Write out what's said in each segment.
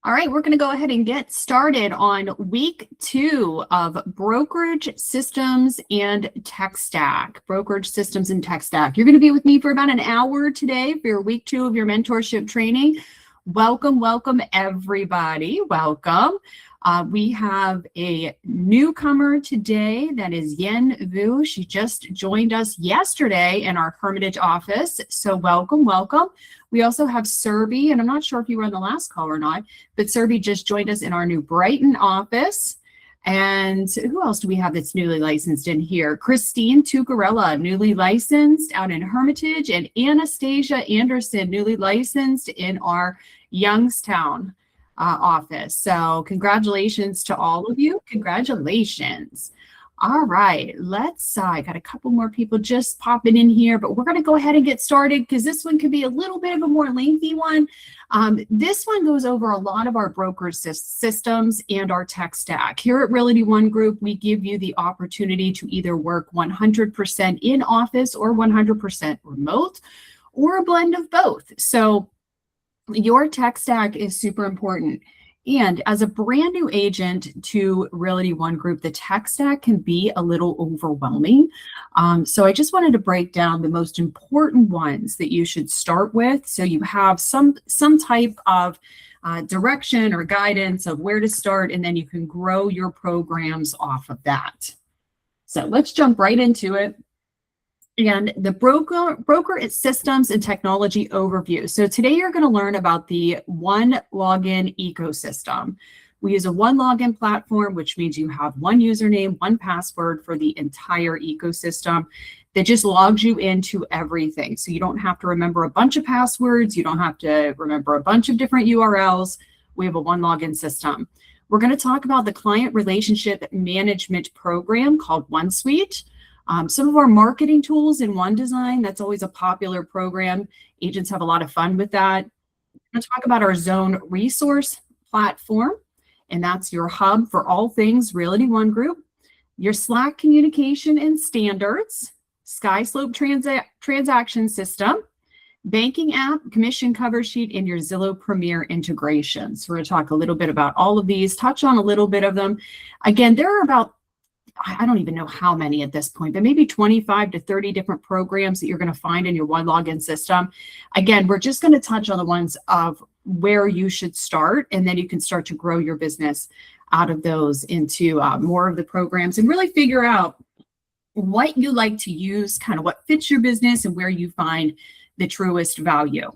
All right, we're going to go ahead and get started on week 2 of Brokerage Systems and Tech Stack. Brokerage Systems and Tech Stack. You're going to be with me for about an hour today for your week 2 of your mentorship training. Welcome, everybody. Welcome. We have a newcomer today. That is Yen Vu. She just joined us yesterday in our Hermitage office. So welcome. We also have Serby, and I'm not sure if you were on the last call or not, but Serby just joined us in our new Brighton office. And who else do we have that's newly licensed in here? Christine Tucarella, newly licensed out in Hermitage, and Anastasia Anderson, newly licensed in our Youngstown office. So congratulations to all of you. Congratulations. All right, I got a couple more people just popping in here, but we're going to go ahead and get started because this one could be a little bit of a more lengthy one. This one goes over a lot of our broker systems and our tech stack. Here at Realty One Group, we give you the opportunity to either work 100% in office or 100% remote, or a blend of both. So your tech stack is super important. And as a brand new agent to Realty One Group, the tech stack can be a little overwhelming. So I just wanted to break down the most important ones that you should start with, so you have some type of direction or guidance of where to start, and then you can grow your programs off of that. So let's jump right into it. And the broker systems and technology overview. So today you're going to learn about the one login ecosystem. We use a one login platform, which means you have one username, one password for the entire ecosystem that just logs you into everything. So you don't have to remember a bunch of passwords. You don't have to remember a bunch of different URLs. We have a one login system. We're going to talk about the client relationship management program called OneSuite. Some of our marketing tools in OneDesign, that's always a popular program. Agents have a lot of fun with that. We're going to talk about our Zone resource platform, and that's your hub for all things Realty One Group. Your Slack communication and standards, SkySlope transaction system, banking app, commission cover sheet, and your Zillow Premier integration. So we're going to talk a little bit about all of these, touch on a little bit of them. Again, there are about, I don't even know how many at this point, but maybe 25 to 30 different programs that you're going to find in your one login system. Again, we're just going to touch on the ones of where you should start, and then you can start to grow your business out of those into more of the programs and really figure out what you like to use, kind of what fits your business and where you find the truest value.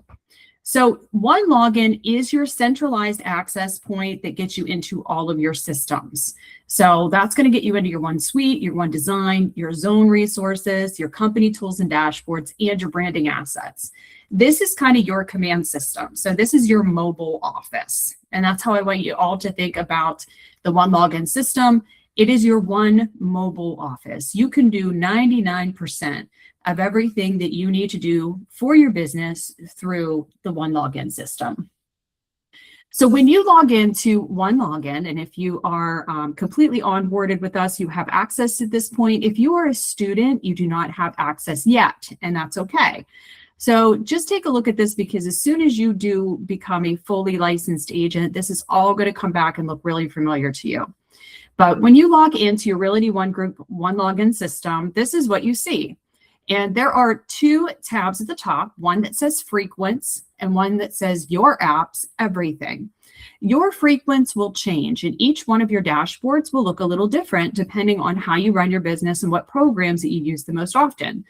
So one login is your centralized access point that gets you into all of your systems. So that's going to get you into your OneSuite, your OneDesign, your Zone resources, your company tools and dashboards, and your branding assets. This is kind of your command system. So this is your mobile office. And that's how I want you all to think about the one login system. It is your one mobile office. You can do 99% of everything that you need to do for your business through the one login system. So when you log into one login, and if you are completely onboarded with us, you have access at this point. If you are a student, you do not have access yet, and that's okay. So just take a look at this, because as soon as you do become a fully licensed agent, this is all going to come back and look really familiar to you. But when you log into your Realty One Group one login system, this is what you see. And there are two tabs at the top, one that says frequents and one that says your apps, everything. Your frequents will change, and each one of your dashboards will look a little different depending on how you run your business and what programs that you use the most often.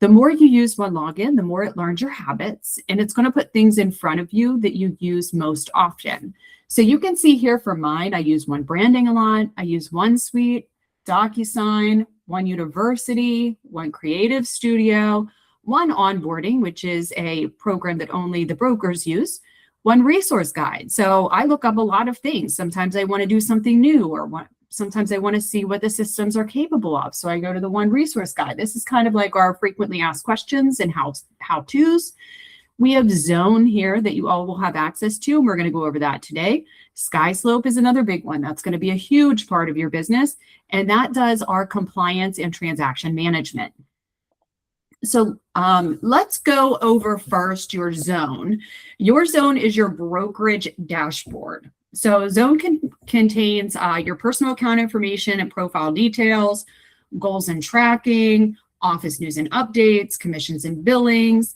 The more you use one login, the more it learns your habits, and it's going to put things in front of you that you use most often. So you can see here for mine, I use One Branding a lot. I use OneSuite, DocuSign, One University, One Creative Studio, One Onboarding, which is a program that only the brokers use, One Resource Guide. So I look up a lot of things. Sometimes I want to do something new, or sometimes I want to see what the systems are capable of. So I go to the One Resource Guide. This is kind of like our frequently asked questions and how-tos. We have Zone here that you all will have access to, and we're going to go over that today. SkySlope is another big one. That's going to be a huge part of your business, and that does our compliance and transaction management. So let's go over first your Zone. Your Zone is your brokerage dashboard. So Zone contains your personal account information and profile details, goals and tracking, office news and updates, commissions and billings.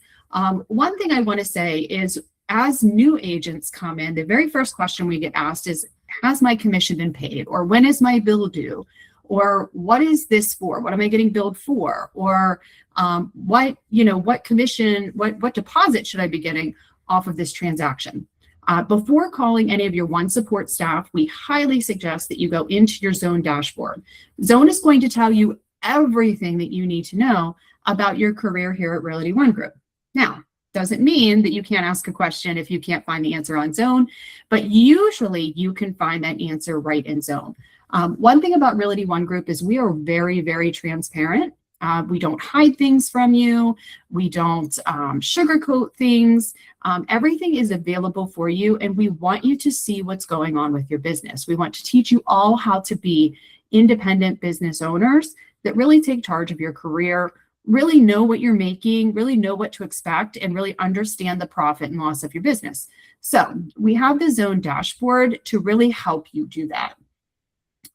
One thing I want to say is, as new agents come in, the very first question we get asked is, has my commission been paid? Or when is my bill due? Or what is this for? What am I getting billed for? Or what commission, what deposit should I be getting off of this transaction? Before calling any of your One Support staff, we highly suggest that you go into your Zone dashboard. Zone is going to tell you everything that you need to know about your career here at Realty One Group. Now, doesn't mean that you can't ask a question if you can't find the answer on Zone, but usually you can find that answer right in Zone. One thing about Realty One Group is we are very, very transparent. We don't hide things from you. We don't sugarcoat things. Everything is available for you, and we want you to see what's going on with your business. We want to teach you all how to be independent business owners that really take charge of your career, really know what you're making, really know what to expect, and really understand the profit and loss of your business. So we have the Zone dashboard to really help you do that.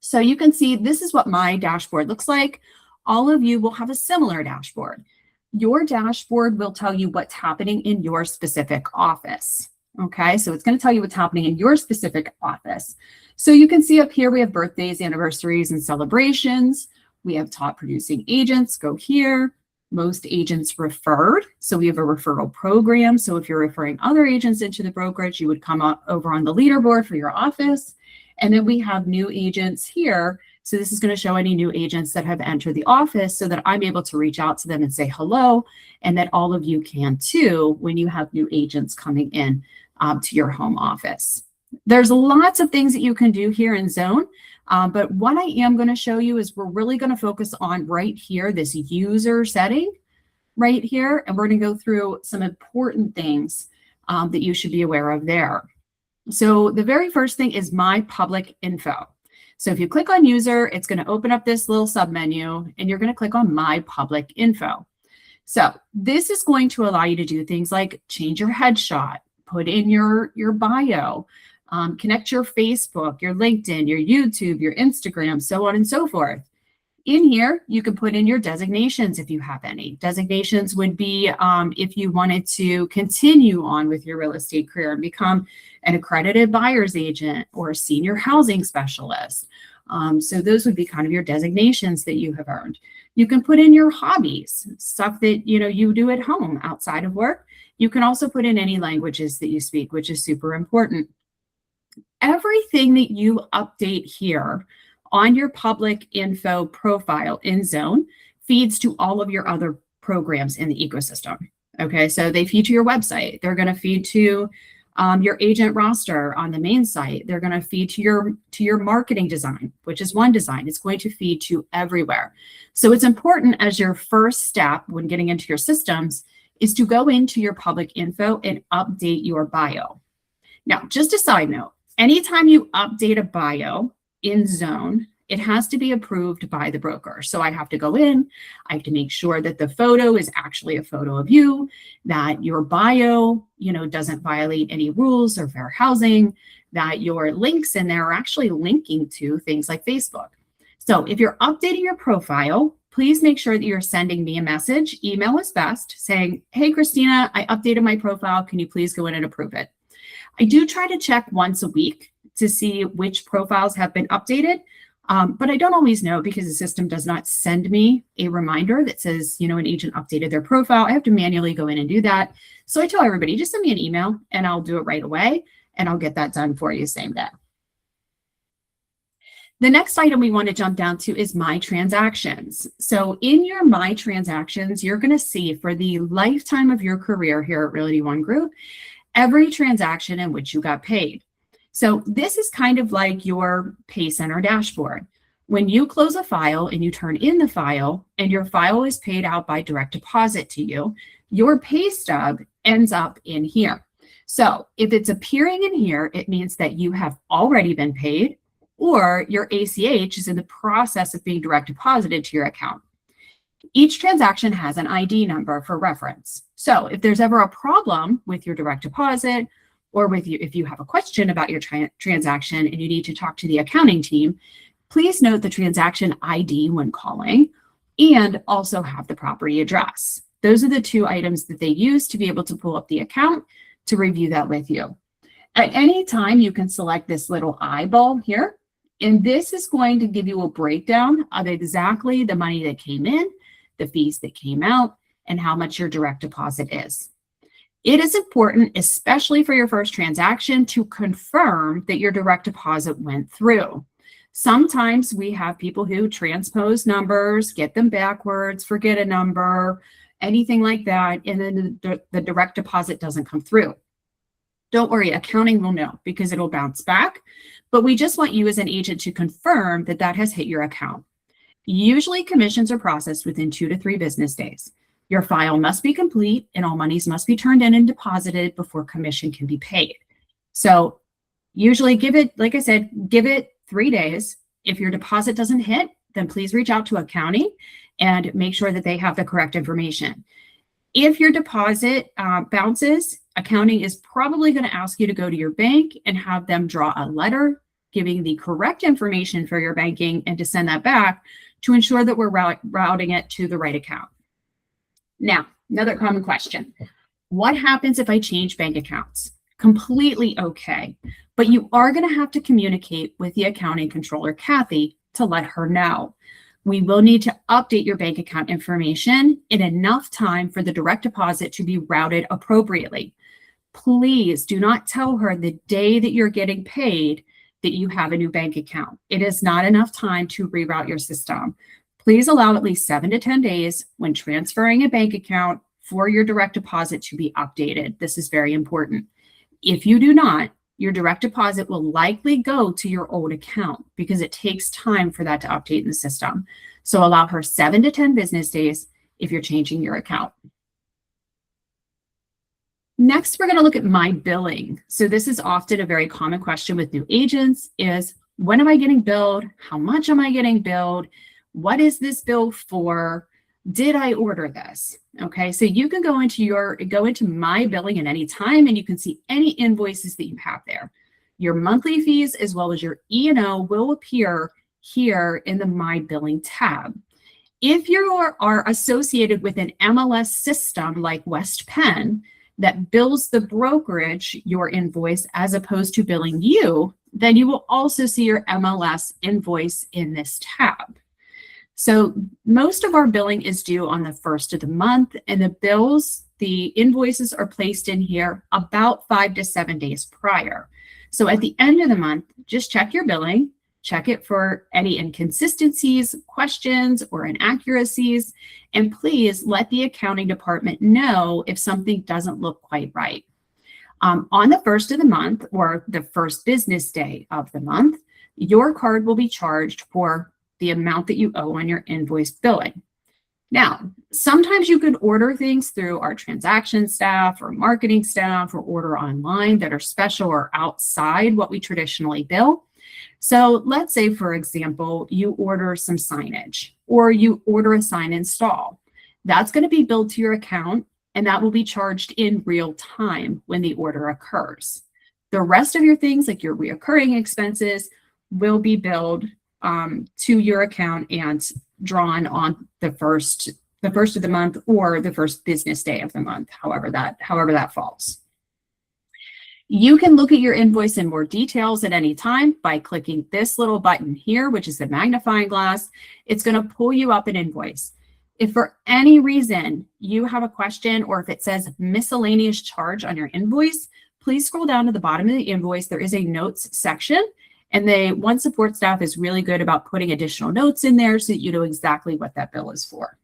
So you can see this is what my dashboard looks like. All of you will have a similar dashboard. Your dashboard will tell you what's happening in your specific office. Okay, so it's going to tell you what's happening in your specific office. So you can see up here we have birthdays, anniversaries, and celebrations. We have top producing agents, go here. Most agents referred. So we have a referral program. So if you're referring other agents into the brokerage, you would come up over on the leaderboard for your office. And then we have new agents here. So this is going to show any new agents that have entered the office so that I'm able to reach out to them and say hello, and that all of you can too when you have new agents coming in to your home office. There's lots of things that you can do here in Zone, but what I am going to show you is we're really going to focus on right here, this user setting right here, and we're going to go through some important things that you should be aware of there. So the very first thing is My Public Info. So if you click on user, it's going to open up this little submenu, and you're going to click on My Public Info. So this is going to allow you to do things like change your headshot, put in your bio, connect your Facebook, your LinkedIn, your YouTube, your Instagram, so on and so forth. In here, you can put in your designations if you have any. Designations would be if you wanted to continue on with your real estate career and become an accredited buyer's agent or a senior housing specialist. So those would be kind of your designations that you have earned. You can put in your hobbies, stuff that you do at home outside of work. You can also put in any languages that you speak, which is super important. Everything that you update here on your public info profile in Zone feeds to all of your other programs in the ecosystem. Okay, so they feed to your website. They're going to feed to your agent roster on the main site. They're going to feed to your marketing design, which is one design. It's going to feed to everywhere. So it's important as your first step when getting into your systems is to go into your public info and update your bio. Now, just a side note, anytime you update a bio in Zone, it has to be approved by the broker. So I have to go in, I have to make sure that the photo is actually a photo of you, that your bio, doesn't violate any rules or fair housing, that your links in there are actually linking to things like Facebook. So if you're updating your profile, please make sure that you're sending me a message, email is best, saying, hey, Christina, I updated my profile. Can you please go in and approve it? I do try to check once a week to see which profiles have been updated. But I don't always know because the system does not send me a reminder that says, an agent updated their profile. I have to manually go in and do that. So I tell everybody, just send me an email and I'll do it right away. And I'll get that done for you same day. The next item we want to jump down to is My Transactions. So in your My Transactions, you're going to see for the lifetime of your career here at Realty One Group, every transaction in which you got paid. So this is kind of like your Pay Center dashboard. When you close a file and you turn in the file and your file is paid out by direct deposit to you, your pay stub ends up in here. So if it's appearing in here, it means that you have already been paid or your ACH is in the process of being direct deposited to your account. Each transaction has an ID number for reference. So if there's ever a problem with your direct deposit or with you, if you have a question about your transaction and you need to talk to the accounting team, please note the transaction ID when calling and also have the property address. Those are the two items that they use to be able to pull up the account to review that with you. At any time, you can select this little eyeball here, and this is going to give you a breakdown of exactly the money that came in, the fees that came out, and how much your direct deposit is. It is important, especially for your first transaction, to confirm that your direct deposit went through. Sometimes we have people who transpose numbers, get them backwards, forget a number, anything like that, and then the direct deposit doesn't come through. Don't worry, accounting will know because it'll bounce back, but we just want you as an agent to confirm that that has hit your account. Usually commissions are processed within 2 to 3 business days. Your file must be complete and all monies must be turned in and deposited before commission can be paid. So usually give it, like I said, give it 3 days. If your deposit doesn't hit, then please reach out to accounting and make sure that they have the correct information. If your deposit bounces, accounting is probably going to ask you to go to your bank and have them draw a letter giving the correct information for your banking and to send that back to ensure that we're routing it to the right account. Now, another common question. What happens if I change bank accounts? Completely okay, but you are going to have to communicate with the accounting controller, Kathy, to let her know. We will need to update your bank account information in enough time for the direct deposit to be routed appropriately. Please do not tell her the day that you're getting paid that you have a new bank account. It is not enough time to reroute your system. Please allow at least 7 to 10 days when transferring a bank account for your direct deposit to be updated. This is very important. If you do not, your direct deposit will likely go to your old account because it takes time for that to update in the system. So allow her 7 to 10 business days if you're changing your account. Next, we're going to look at my billing. So this is often a very common question with new agents is, when am I getting billed? How much am I getting billed? What is this bill for? Did I order this? Okay, so you can go into my billing at any time and you can see any invoices that you have there. Your monthly fees as well as your E&O will appear here in the My Billing tab. If you are associated with an MLS system like West Penn that bills the brokerage your invoice as opposed to billing you, then you will also see your MLS invoice in this tab. So most of our billing is due on the 1st of the month, and the invoices are placed in here about 5 to 7 days prior. So at the end of the month, just check your billing, check it for any inconsistencies, questions, or inaccuracies, and please let the accounting department know if something doesn't look quite right. On the 1st of the month, or the first business day of the month, your card will be charged for the amount that you owe on your invoice billing. Now, sometimes you can order things through our transaction staff or marketing staff or order online that are special or outside what we traditionally bill. So let's say, for example, you order some signage or you order a sign install. That's going to be billed to your account and that will be charged in real time when the order occurs. The rest of your things, like your reoccurring expenses, will be billed to your account and drawn on the first of the month or the first business day of the month, however that falls. You can look at your invoice in more details at any time by clicking this little button here, which is the magnifying glass. It's going to pull you up an invoice. If for any reason you have a question or if it says miscellaneous charge on your invoice, please scroll down to the bottom of the invoice. There is a notes section. And one support staff is really good about putting additional notes in there so that you know exactly what that bill is for.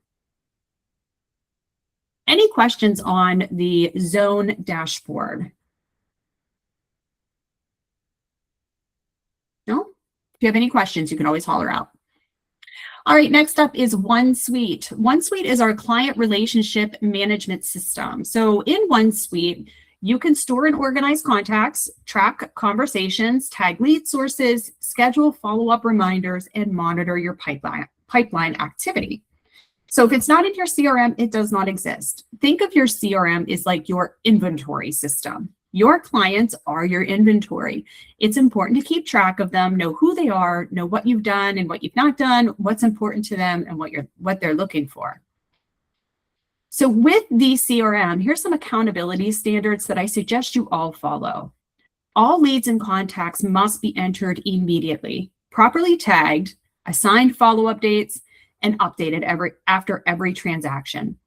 Any questions on the zone dashboard? No? If you have any questions, you can always holler out. All right, next up is OneSuite. OneSuite is our client relationship management system. So in OneSuite, you can store and organize contacts, track conversations, tag lead sources, schedule follow-up reminders, and monitor your pipeline activity. So if it's not in your CRM, it does not exist. Think of your CRM as like your inventory system. Your clients are your inventory. It's important to keep track of them, know who they are, know what you've done and what you've not done, what's important to them, and what they're looking for. So with the CRM, here's some accountability standards that I suggest you all follow. All leads and contacts must be entered immediately, properly tagged, assigned follow-up dates, and updated after every transaction.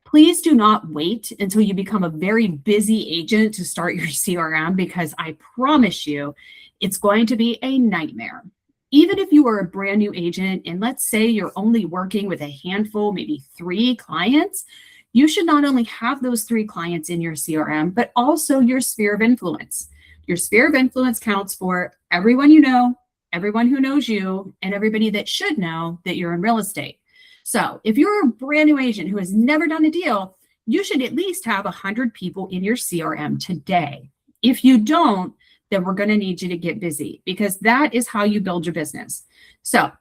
Please do not wait until you become a very busy agent to start your CRM, because I promise you it's going to be a nightmare. Even if you are a brand new agent and let's say you're only working with a handful, maybe 3 clients, you should not only have those 3 clients in your CRM, but also your sphere of influence. Your sphere of influence counts for everyone you know, everyone who knows you, and everybody that should know that you're in real estate. So if you're a brand new agent who has never done a deal, you should at least have 100 people in your CRM today. If you don't, then we're going to need you to get busy, because that is how you build your business. So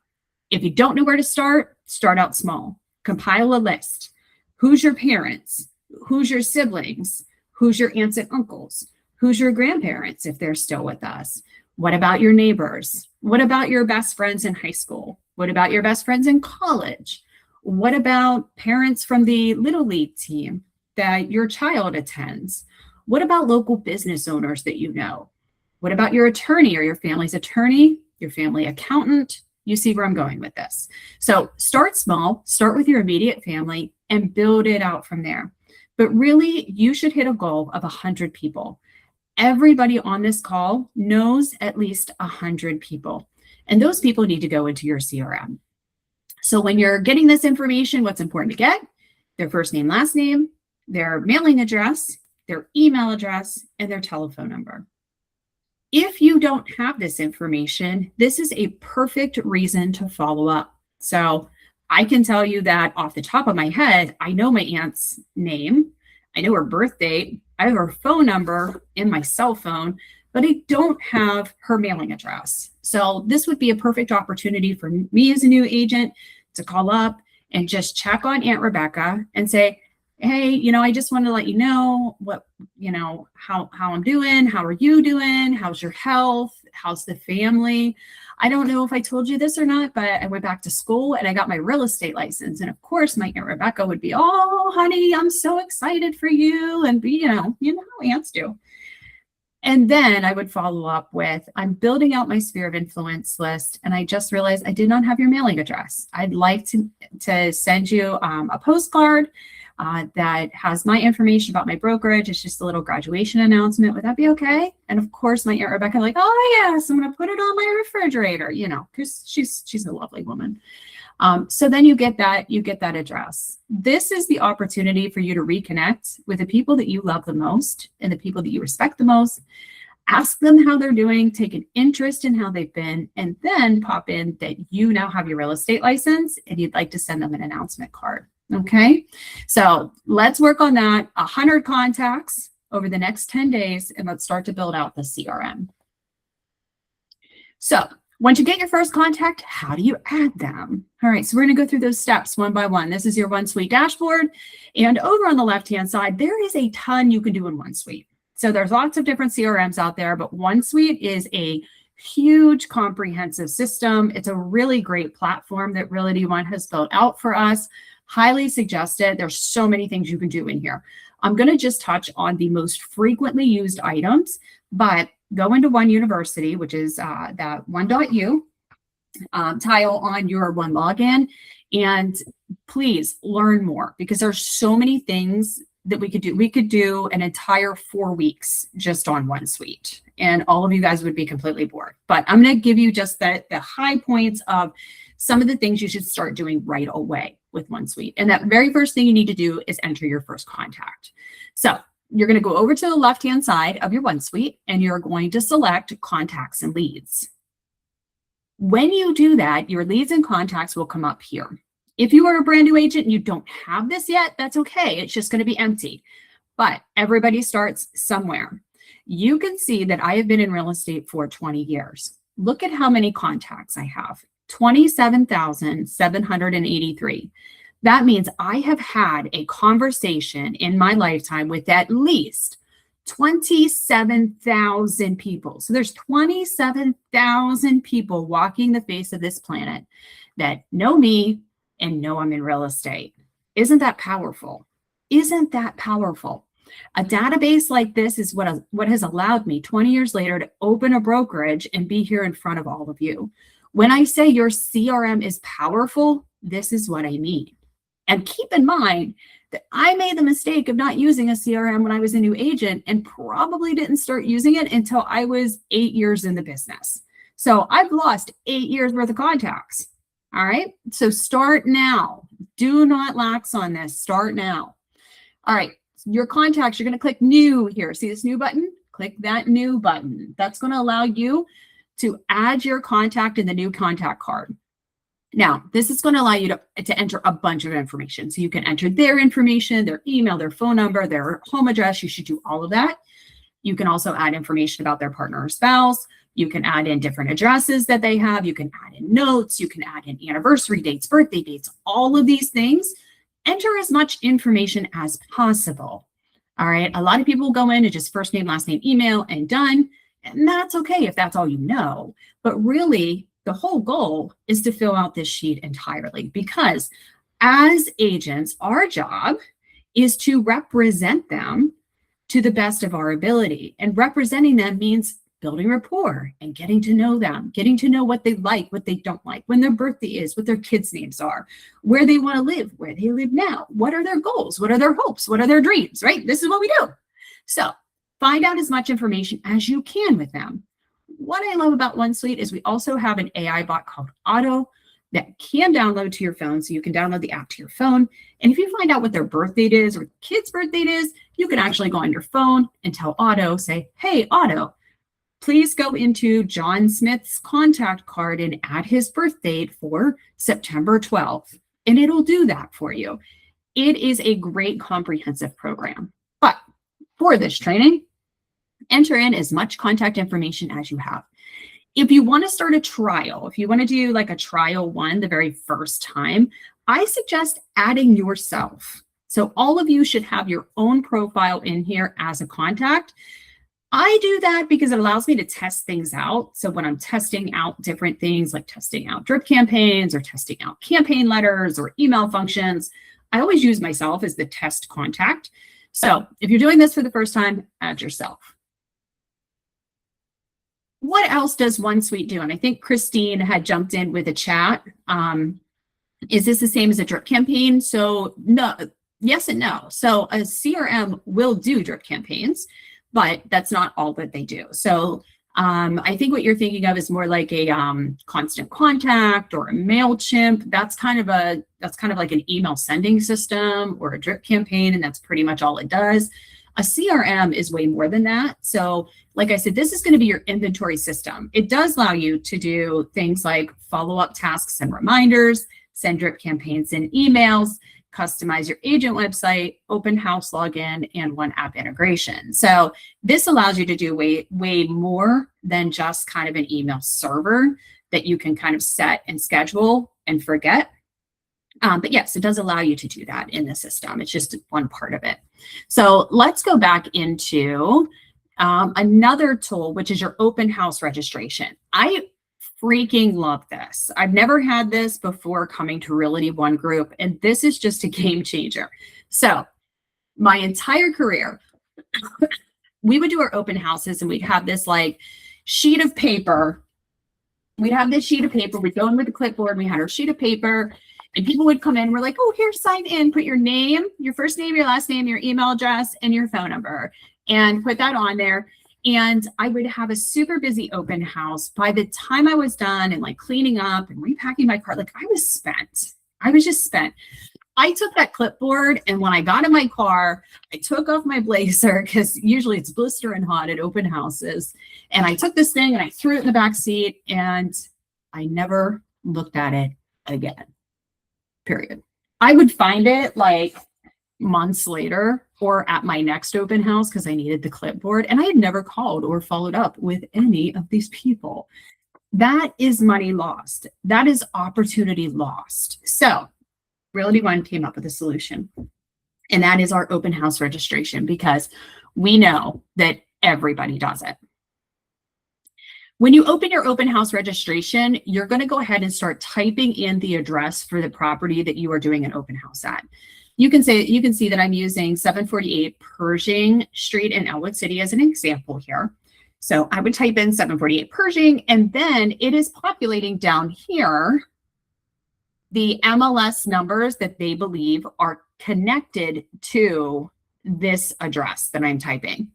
if you don't know where to start out small. Compile a list. Who's your parents? Who's your siblings? Who's your aunts and uncles? Who's your grandparents if they're still with us? What about your neighbors? What about your best friends in high school? What about your best friends in college? What about parents from the Little League team that your child attends? What about local business owners that you know? What about your attorney or your family's attorney, your family accountant? You see where I'm going with this. So start small, start with your immediate family and build it out from there. But really, you should hit a goal of 100 people. Everybody on this call knows at least 100 people, and those people need to go into your CRM. So when you're getting this information, what's important to get? Their first name, last name, their mailing address, their email address, and their telephone number. If you don't have this information, this is a perfect reason to follow up. So I can tell you that off the top of my head, I know my aunt's name, I know her birth date, I have her phone number in my cell phone, but I don't have her mailing address. So this would be a perfect opportunity for me as a new agent to call up and just check on Aunt Rebecca and say, hey, I just wanted to let you know what, how I'm doing. How are you doing? How's your health? How's the family? I don't know if I told you this or not, but I went back to school and I got my real estate license. And of course, my Aunt Rebecca would be, oh, honey, I'm so excited for you. And you know how aunts do. And then I would follow up with, I'm building out my sphere of influence list. And I just realized I did not have your mailing address. I'd like to send you a postcard that has my information about my brokerage. It's just a little graduation announcement. Would that be okay? And of course, my Aunt Rebecca, like, oh yes, I'm going to put it on my refrigerator, because she's a lovely woman. So then you get that address. This is the opportunity for you to reconnect with the people that you love the most and the people that you respect the most. Ask them how they're doing, take an interest in how they've been, and then pop in that you now have your real estate license and you'd like to send them an announcement card. Okay, so let's work on that. 100 contacts over the next 10 days, and let's start to build out the CRM. So once you get your first contact, how do you add them? All right, so we're going to go through those steps one by one. This is your OneSuite dashboard, and over on the left-hand side, there is a ton you can do in OneSuite. So there's lots of different CRMs out there, but OneSuite is a huge comprehensive system. It's a really great platform that Realty One has built out for us. Highly suggest it. There's so many things you can do in here. I'm going to just touch on the most frequently used items, but go into One University, which is that one.u tile on your One login, and please learn more, because there's so many things that we could do. We could do an entire 4 weeks just on OneSuite, and all of you guys would be completely bored. But I'm going to give you just the high points of some of the things you should start doing right away with OneSuite. And that very first thing you need to do is enter your first contact. So you're going to go over to the left-hand side of your OneSuite, and you're going to select contacts and leads. When you do that, your leads and contacts will come up here. If you are a brand new agent and you don't have this yet, that's okay. It's just going to be empty. But everybody starts somewhere. You can see that I have been in real estate for 20 years. Look at how many contacts I have. 27,783. That means I have had a conversation in my lifetime with at least 27,000 people. So there's 27,000 people walking the face of this planet that know me and know I'm in real estate. Isn't that powerful? Isn't that powerful? A database like this is what has allowed me 20 years later to open a brokerage and be here in front of all of you. When I say your CRM is powerful, this is what I mean. And keep in mind that I made the mistake of not using a CRM when I was a new agent and probably didn't start using it until I was 8 years in the business. So I've lost 8 years worth of contacts. All right. So start now. Do not lax on this. Start now. All right. Your contacts, you're going to click new here. See this new button? Click that new button. That's going to allow you to add your contact in the new contact card. Now, this is going to allow you to enter a bunch of information. So you can enter their information, their email, their phone number, their home address. You should do all of that. You can also add information about their partner or spouse. You can add in different addresses that they have. You can add in notes. You can add in anniversary dates, birthday dates, all of these things. Enter as much information as possible. All right. A lot of people go in and just first name, last name, email, and done. And that's okay if that's all you know. But really, the whole goal is to fill out this sheet entirely, because as agents, our job is to represent them to the best of our ability. And representing them means building rapport and getting to know them, getting to know what they like, what they don't like, when their birthday is, what their kids' names are, where they want to live, where they live now, what are their goals, what are their hopes, what are their dreams, right? This is what we do. So find out as much information as you can with them. What I love about OneSuite is we also have an AI bot called Auto that can download to your phone. So you can download the app to your phone. And if you find out what their birth date is or the kid's birth date is, you can actually go on your phone and tell Auto, say, hey, Auto, please go into John Smith's contact card and add his birth date for September 12th. And it'll do that for you. It is a great comprehensive program. But for this training, enter in as much contact information as you have. If you want to start a trial, if you want to do like a trial one the very first time, I suggest adding yourself. So all of you should have your own profile in here as a contact. I do that because it allows me to test things out. So when I'm testing out different things, like testing out drip campaigns or testing out campaign letters or email functions, I always use myself as the test contact. So if you're doing this for the first time, add yourself. What else does OneSuite do? And I think Christine had jumped in with a chat. Is this the same as a drip campaign? So no, yes and no. So a CRM will do drip campaigns, but that's not all that they do. So I think what you're thinking of is more like a constant contact or a MailChimp. That's kind of like an email sending system or a drip campaign, and that's pretty much all it does. A CRM is way more than that. So like I said, this is going to be your inventory system. It does allow you to do things like follow-up tasks and reminders, send drip campaigns and emails, customize your agent website, open house login, and one app integration. So this allows you to do way more than just kind of an email server that you can kind of set and schedule and forget. But yes, it does allow you to do that in the system. It's just one part of it. So let's go back into another tool, which is your open house registration. I freaking love this. I've never had this before coming to Realty One Group, and this is just a game changer. So my entire career, we would do our open houses and we'd have this like sheet of paper. We'd have this sheet of paper. We'd go in with the clipboard. We had our sheet of paper. And people would come in, we're like, oh, here, sign in, put your name, your first name, your last name, your email address, and your phone number, and put that on there. And I would have a super busy open house. By the time I was done and like cleaning up and repacking my car, like I was spent. I was just spent. I took that clipboard, and when I got in my car, I took off my blazer because usually it's blistering hot at open houses. And I took this thing and I threw it in the back seat, and I never looked at it again. Period. I would find it like months later or at my next open house because I needed the clipboard, and I had never called or followed up with any of these people. That is money lost. That is opportunity lost. So Realty One came up with a solution, and that is our open house registration, because We know that everybody does it. When you open your open house registration, you're going to go ahead and start typing in the address for the property that you are doing an open house at. You can see that I'm using 748 Pershing Street in Elwood City as an example here. So I would type in 748 Pershing, and then it is populating down here the MLS numbers that they believe are connected to this address that I'm typing.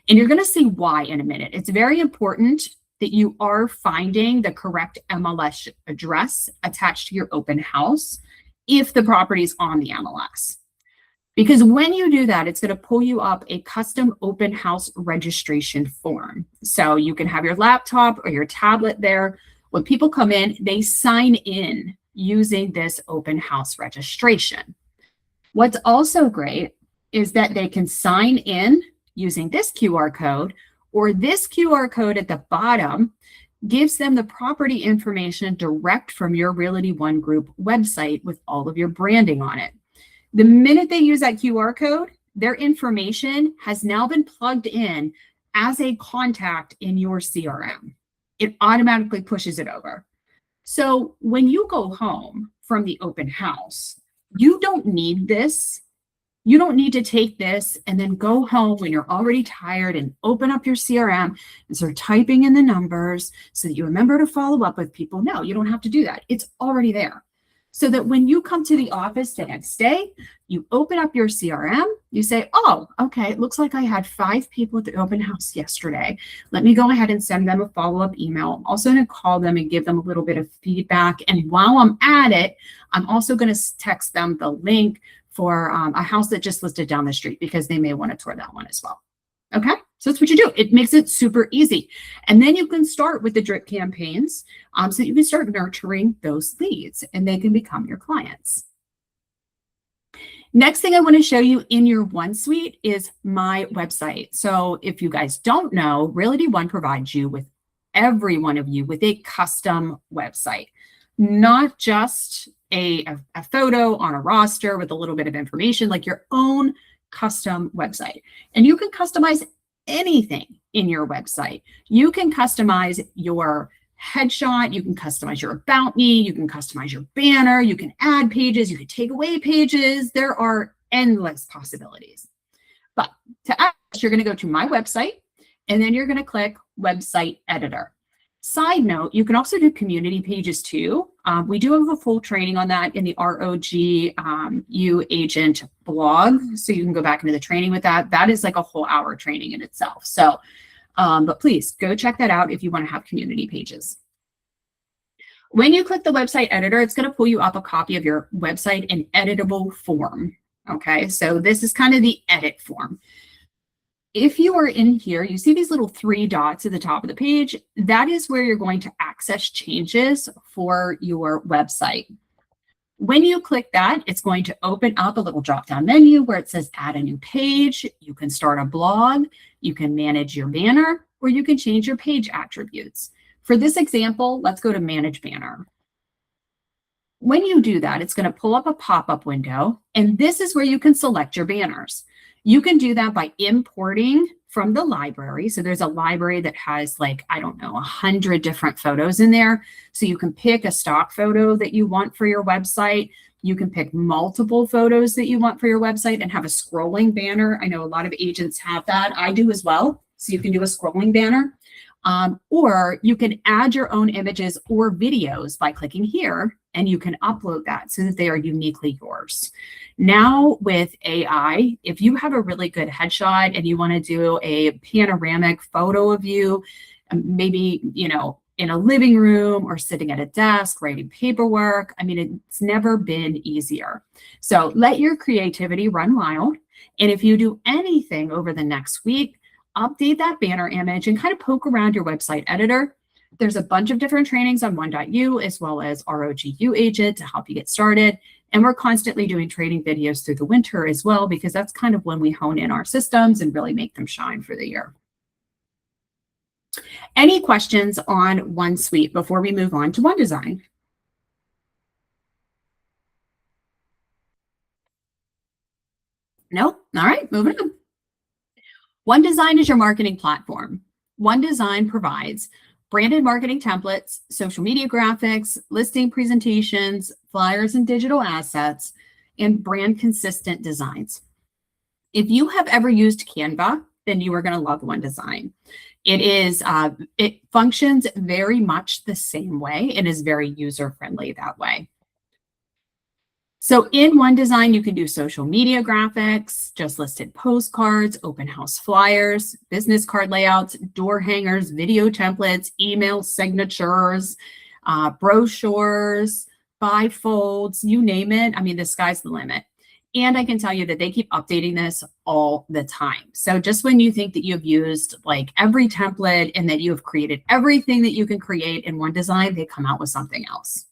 And you're going to see why in a minute. It's very important that you are finding the correct MLS address attached to your open house if the property is on the MLS. Because when you do that, it's going to pull you up a custom open house registration form. So you can have your laptop or your tablet there. When people come in, they sign in using this open house registration. What's also great is that they can sign in using this QR code, or this QR code at the bottom gives them the property information direct from your Realty One Group website with all of your branding on it. The minute they use that QR code, their information has now been plugged in as a contact in your CRM. It automatically pushes it over. So when you go home from the open house, you don't need this. You don't need to take this and then go home when you're already tired and open up your CRM and start typing in the numbers so that you remember to follow up with people. No, you don't have to do that. It's already there. So that when you come to the office the next day, you open up your CRM, you say, oh, okay, it looks like I had 5 people at the open house yesterday. Let me go ahead and send them a follow-up email. I'm also going to call them and give them a little bit of feedback. And while I'm at it, I'm also going to text them the link for a house that just listed down the street because they may want to tour that one as well. Okay, so that's what you do. It makes it super easy. And then you can start with the drip campaigns so that you can start nurturing those leads and they can become your clients. Next thing I want to show you in your One Suite is my website. So if you guys don't know, Realty One provides you with every one of you with a custom website, not just a photo on a roster with a little bit of information, like your own custom website. And you can customize anything in your website. You can customize your headshot, you can customize your about me, you can customize your banner, you can add pages, you can take away pages. There are endless possibilities. But to add, you're going to go to my website and then you're going to click Website Editor. Side note, you can also do community pages too. We do have a full training on that in the ROGU agent blog. So you can go back into the training with that. That is like a whole hour training in itself. So, but please go check that out if you want to have community pages. When you click the website editor, it's going to pull you up a copy of your website in editable form. Okay, so this is kind of the edit form. If you are in here, you see these little 3 dots at the top of the page. That is where you're going to access changes for your website. When you click that, it's going to open up a little drop-down menu where it says add a new page. You can start a blog, you can manage your banner, or you can change your page attributes. For this example, let's go to manage banner. When you do that, it's going to pull up a pop-up window, and this is where you can select your banners. You can do that by importing from the library. So there's a library that has like, I don't know, 100 different photos in there. So you can pick a stock photo that you want for your website. You can pick multiple photos that you want for your website and have a scrolling banner. I know a lot of agents have that. I do as well. So you can do a scrolling banner. Or you can add your own images or videos by clicking here, and you can upload that so that they are uniquely yours. Now with AI, if you have a really good headshot and you want to do a panoramic photo of you, maybe, you know, in a living room or sitting at a desk writing paperwork, I mean, it's never been easier. So let your creativity run wild. And if you do anything over the next week, update that banner image and kind of poke around your website editor. There's a bunch of different trainings on 1.u as well as ROGU agent to help you get started. And we're constantly doing training videos through the winter as well, because that's kind of when we hone in our systems and really make them shine for the year. Any questions on One Suite before we move on to One Design? No? All right, moving on. One Design is your marketing platform. One Design provides branded marketing templates, social media graphics, listing presentations, flyers and digital assets, and brand consistent designs. If you have ever used Canva, then you are going to love One Design. It functions very much the same way. It is very user-friendly that way. So in One Design, you can do social media graphics, just listed postcards, open house flyers, business card layouts, door hangers, video templates, email signatures, brochures, bifolds, you name it. I mean, the sky's the limit. And I can tell you that they keep updating this all the time. So just when you think that you've used like every template and that you have created everything that you can create in One Design, they come out with something else.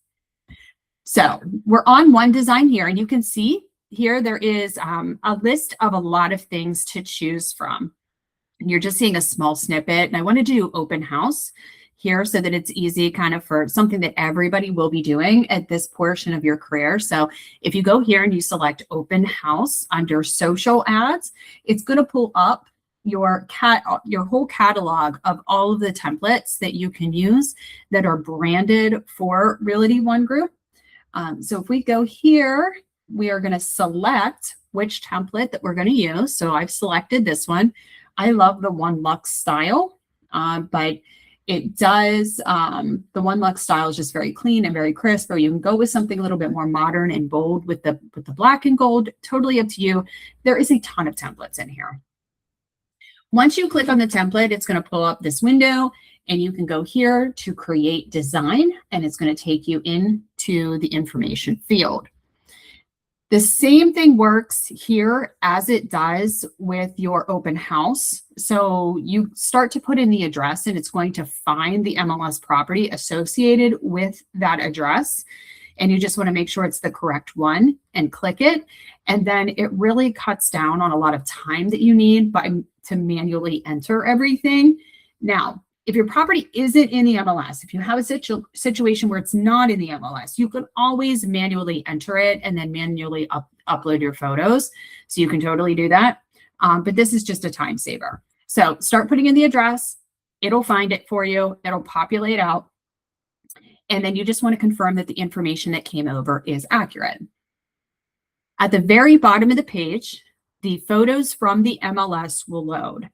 So we're on One Design here, and you can see here there is a list of a lot of things to choose from. And you're just seeing a small snippet, and I wanted to do open house here so that it's easy kind of for something that everybody will be doing at this portion of your career. So if you go here and you select open house under social ads, it's going to pull up your whole catalog of all of the templates that you can use that are branded for Realty One Group. So if we go here, we are going to select which template that we're going to use. So I've selected this one. I love the One Lux style, but it does, the One Lux style is just very clean and very crisp, or you can go with something a little bit more modern and bold with the black and gold, totally up to you. There is a ton of templates in here. Once you click on the template, it's going to pull up this window, and you can go here to create design, and it's going to take you into the information field. The same thing works here as it does with your open house. So you start to put in the address, and it's going to find the MLS property associated with that address. And you just want to make sure it's the correct one and click it. And then it really cuts down on a lot of time that you need to manually enter everything. Now, if your property isn't in the MLS, if you have a situation where it's not in the MLS, you can always manually enter it and then manually upload your photos. So you can totally do that. But this is just a time saver. So start putting in the address. It'll find it for you. It'll populate out. And then you just want to confirm that the information that came over is accurate. At the very bottom of the page, the photos from the MLS will load.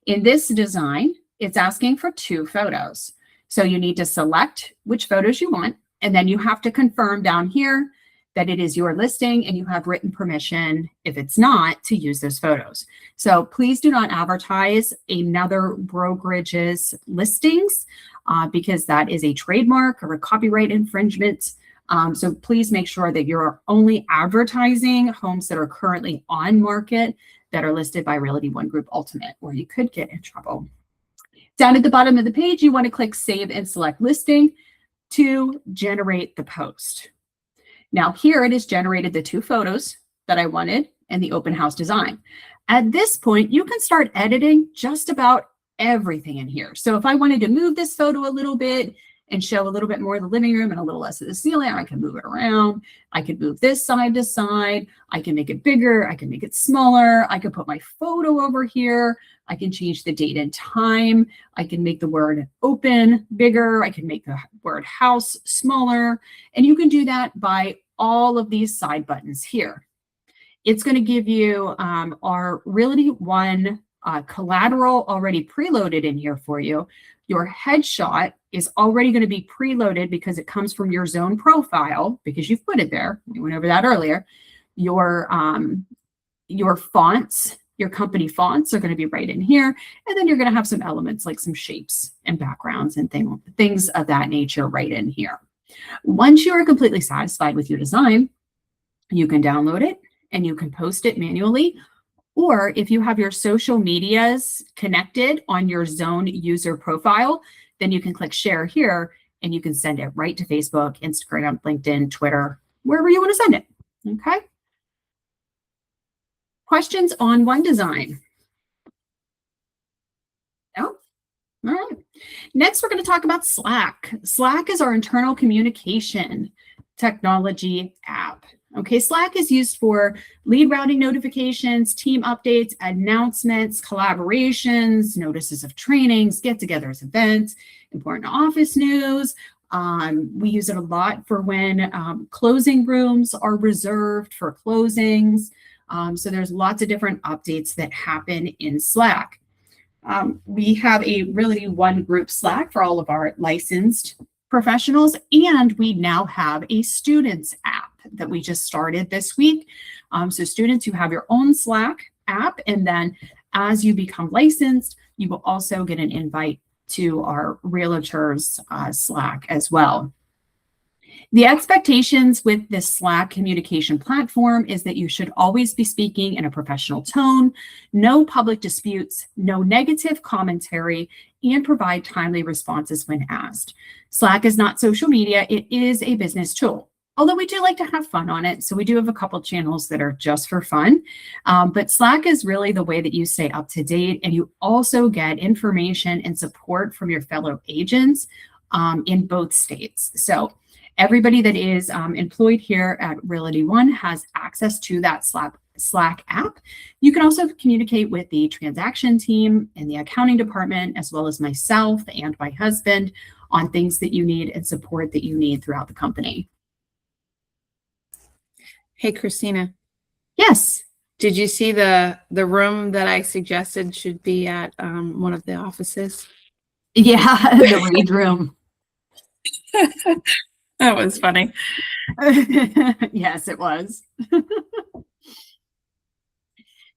In this design, it's asking for 2 photos. So you need to select which photos you want, and then you have to confirm down here that it is your listing and you have written permission, if it's not, to use those photos. So please do not advertise another brokerage's listings because that is a trademark or a copyright infringement. So please make sure that you're only advertising homes that are currently on market that are listed by Realty One Group Ultimate, or you could get in trouble. Down at the bottom of the page, you want to click Save and select Listing to generate the post. Now here it has generated the 2 photos that I wanted and the open house design. At this point, you can start editing just about everything in here. So if I wanted to move this photo a little bit and show a little bit more of the living room and a little less of the ceiling, I can move it around. I could move this side to side. I can make it bigger. I can make it smaller. I can put my photo over here. I can change the date and time. I can make the word open bigger. I can make the word house smaller. And you can do that by all of these side buttons here. It's going to give you our Realty One collateral already preloaded in here for you. Your headshot is already going to be preloaded because it comes from your zone profile because you've put it there. We went over that earlier. Your fonts, your company fonts are going to be right in here. And then you're going to have some elements like some shapes and backgrounds and things of that nature right in here. Once you are completely satisfied with your design, you can download it and you can post it manually. Or if you have your social medias connected on your zone user profile, then you can click share here and you can send it right to Facebook, Instagram, LinkedIn, Twitter, wherever you want to send it. Okay. Questions on One Design? No? All right. Next, we're going to talk about Slack. Slack is our internal communication technology app. Okay, Slack is used for lead routing notifications, team updates, announcements, collaborations, notices of trainings, get-togethers, events, important office news. We use it a lot for when closing rooms are reserved for closings. So there's lots of different updates that happen in Slack. We have a really one group Slack for all of our licensed professionals, and we now have a students app that we just started this week. So students, you have your own Slack app, and then as you become licensed, you will also get an invite to our realtors Slack as well. The expectations with this Slack communication platform is that you should always be speaking in a professional tone, no public disputes, no negative commentary, and provide timely responses when asked. Slack is not social media, it is a business tool. Although we do like to have fun on it, so we do have a couple channels that are just for fun. But Slack is really the way that you stay up to date, and you also get information and support from your fellow agents in both states. So everybody that is employed here at Realty One has access to that Slack app. You can also communicate with the transaction team and the accounting department, as well as myself and my husband, on things that you need and support that you need throughout the company. Hey, Christina. Yes. Did you see the room that I suggested should be at one of the offices? Yeah, the read room. That was funny. Yes, it was.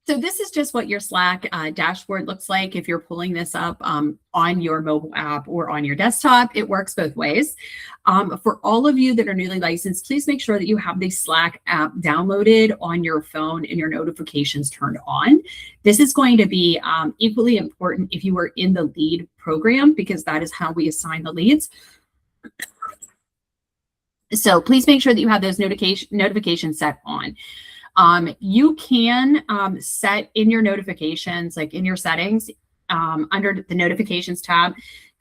So this is just what your Slack dashboard looks like if you're pulling this up on your mobile app or on your desktop. It works both ways. For all of you that are newly licensed, please make sure that you have the Slack app downloaded on your phone and your notifications turned on. This is going to be equally important if you are in the lead program, because that is how we assign the leads. So please make sure that you have those notifications set on. You can set in your notifications, like in your settings, under the notifications tab,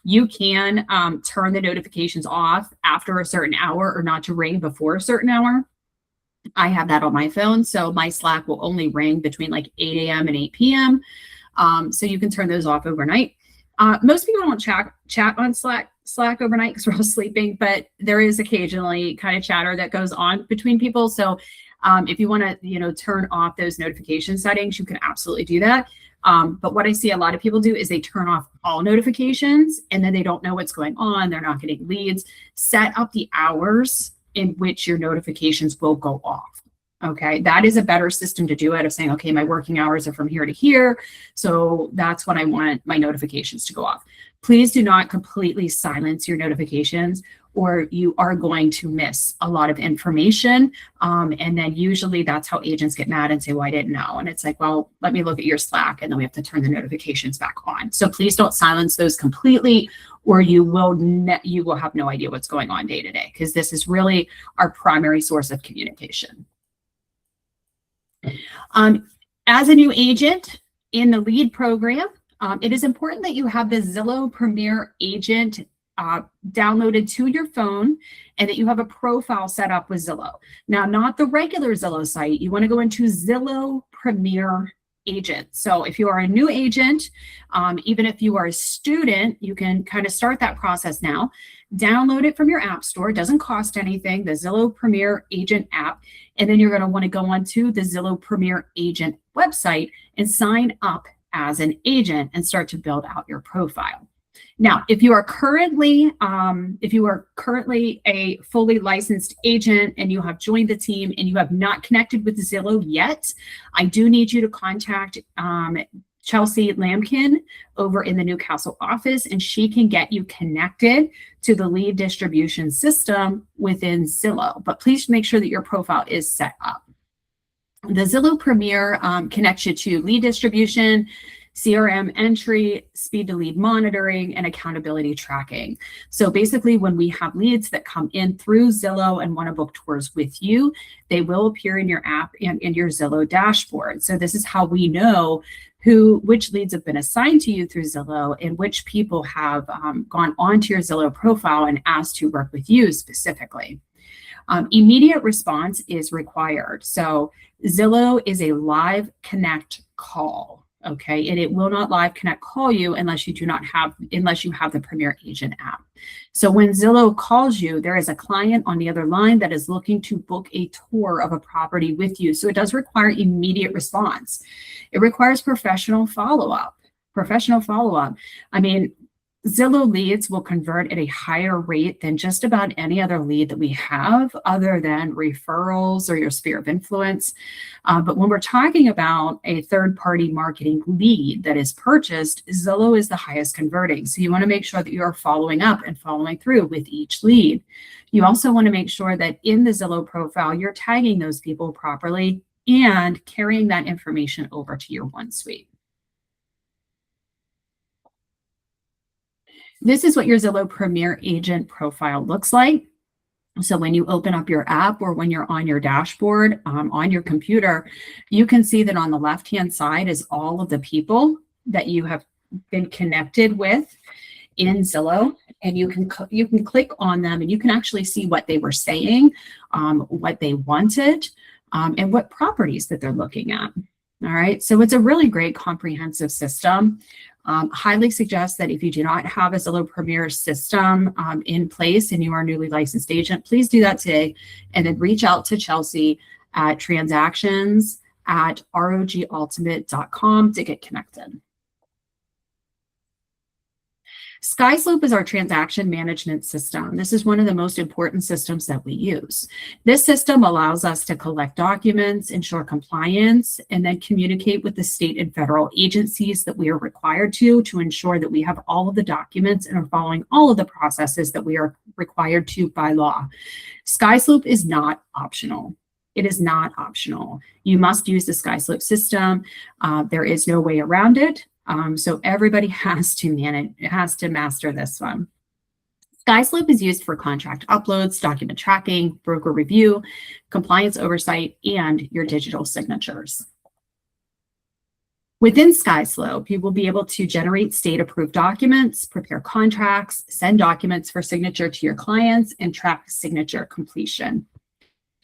you can turn the notifications off after a certain hour or not to ring before a certain hour. I have that on my phone, so my Slack will only ring between like 8 a.m. and 8 p.m. So you can turn those off overnight. Most people don't chat on Slack overnight because we're all sleeping, but there is occasionally kind of chatter that goes on between people. So if you want to, turn off those notification settings, you can absolutely do that. But what I see a lot of people do is they turn off all notifications and then they don't know what's going on. They're not getting leads. Set up the hours in which your notifications will go off. Okay, that is a better system to do it, of saying, okay, my working hours are from here to here, so that's when I want my notifications to go off. Please do not completely silence your notifications, or you are going to miss a lot of information. And then usually that's how agents get mad and say, well, I didn't know. And it's like, well, let me look at your Slack, and then we have to turn the notifications back on. So please don't silence those completely, or you will have no idea what's going on day to day, because this is really our primary source of communication. As a new agent in the lead program, it is important that you have the Zillow Premier Agent downloaded to your phone, and that you have a profile set up with Zillow. Now, not the regular Zillow site. You want to go into Zillow Premier Agent. So if you are a new agent, even if you are a student, you can kind of start that process now. Download it from your app store. It doesn't cost anything, the Zillow Premier Agent app. And then you're going to want to go onto the Zillow Premier Agent website and sign up as an agent and start to build out your profile. Now, if you are currently a fully licensed agent and you have joined the team and you have not connected with Zillow yet, I do need you to contact Chelsea Lambkin over in the Newcastle office, and she can get you connected to the lead distribution system within Zillow. But please make sure that your profile is set up. The Zillow Premier connects you to lead distribution, CRM entry, speed to lead monitoring, and accountability tracking. So basically, when we have leads that come in through Zillow and want to book tours with you, they will appear in your app and in your Zillow dashboard. So this is how we know which leads have been assigned to you through Zillow and which people have gone onto your Zillow profile and asked to work with you specifically. Immediate response is required. So Zillow is a live connect call. Okay, and it will not live connect call you unless you have the Premier Agent app. So when Zillow calls you, there is a client on the other line that is looking to book a tour of a property with you. So it does require immediate response. It requires professional follow-up. I mean, Zillow leads will convert at a higher rate than just about any other lead that we have, other than referrals or your sphere of influence. But when we're talking about a third-party marketing lead that is purchased, Zillow is the highest converting. So you want to make sure that you are following up and following through with each lead. You also want to make sure that in the Zillow profile, you're tagging those people properly and carrying that information over to your OneSuite. This is what your Zillow Premier Agent profile looks like. So when you open up your app or when you're on your dashboard on your computer, you can see that on the left-hand side is all of the people that you have been connected with in Zillow, and you can click on them and you can actually see what they were saying, what they wanted, and what properties that they're looking at. All right, so it's a really great comprehensive system. Highly suggest that if you do not have a Zillow Premier system in place and you are a newly licensed agent, please do that today, and then reach out to Chelsea at transactions@rogultimate.com to get connected. SkySlope is our transaction management system. This is one of the most important systems that we use. This system allows us to collect documents, ensure compliance, and then communicate with the state and federal agencies that we are required to ensure that we have all of the documents and are following all of the processes that we are required to by law. SkySlope is not optional. It is not optional. You must use the SkySlope system. There is no way around it. So everybody has to master this one. SkySlope is used for contract uploads, document tracking, broker review, compliance oversight, and your digital signatures. Within SkySlope, you will be able to generate state-approved documents, prepare contracts, send documents for signature to your clients, and track signature completion.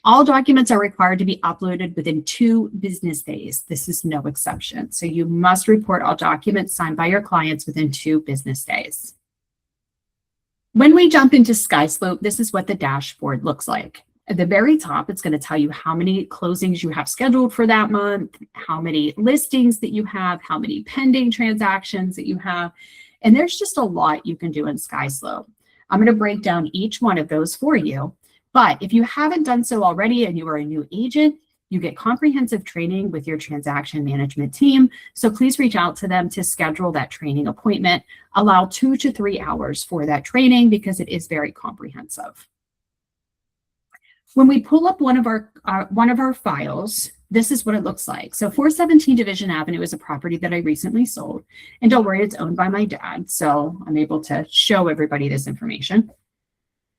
All documents are required to be uploaded within 2 business days. This is no exception. So you must report all documents signed by your clients within 2 business days. When we jump into SkySlope, this is what the dashboard looks like. At the very top, it's going to tell you how many closings you have scheduled for that month, how many listings that you have, how many pending transactions that you have. And there's just a lot you can do in SkySlope. I'm going to break down each one of those for you. But if you haven't done so already and you are a new agent, you get comprehensive training with your transaction management team. So please reach out to them to schedule that training appointment. Allow 2 to 3 hours for that training because it is very comprehensive. When we pull up one of our files, this is what it looks like. So 417 Division Avenue is a property that I recently sold. And don't worry, it's owned by my dad. So I'm able to show everybody this information.